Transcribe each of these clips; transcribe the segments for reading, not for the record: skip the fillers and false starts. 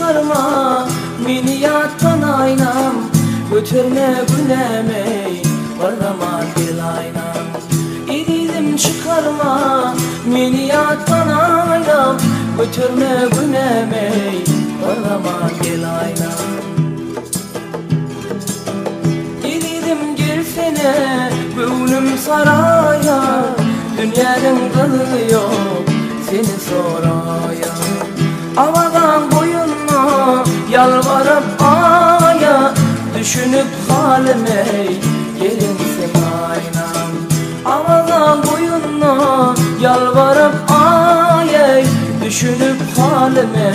çıkarma mini yattan aynam, götürme günemeyi varama gel aynam. İdidim çıkarma mini yattan aynam, götürme günemeyi varama gel aynam. İdidim gelsene gönlüm saraya, dünyanın kılıyor seni soraya. Havadan boyunma yalvarıp aya, düşünüp halime gelinsin aynam. Havadan boyunma yalvarıp aya, düşünüp halime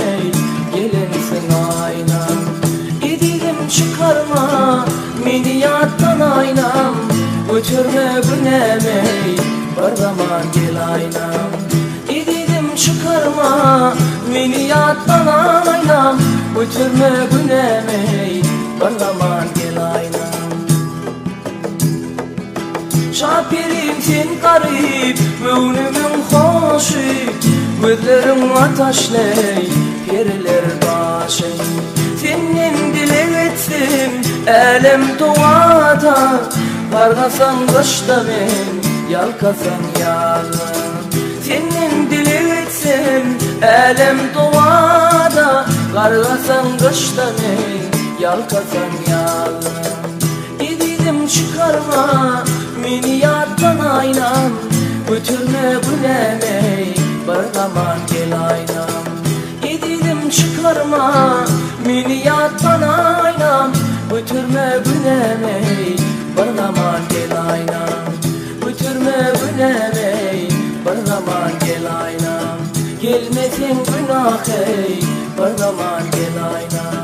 gelinsin aynam. İdilim çıkarma mini yattan aynam, götürme günemeyi bir zaman gel aynam. İdilim çıkarma mini yattan aynam, götürme günemeyi bir zaman gel aynam. Şapirim sen garip, gönlümün hoşu, gözlerim ateşley, periler başı. Senin dile ettim elem doğada, kargasan kışta ben, yalkasan yarın. Senin dile ettim elem doğada, kargasan kışta ben, yalkasan yarın. İdidim çıkarma mini yattan aynam, götürme günemeyi bir zaman gel aynam. İdidim çıkarma mini yattan aynam, götürme günemeyi bir zaman gel aynam. Götürme günemeyi bir zaman gel aynam. Gelmesin günah ey bir zaman gel aynam.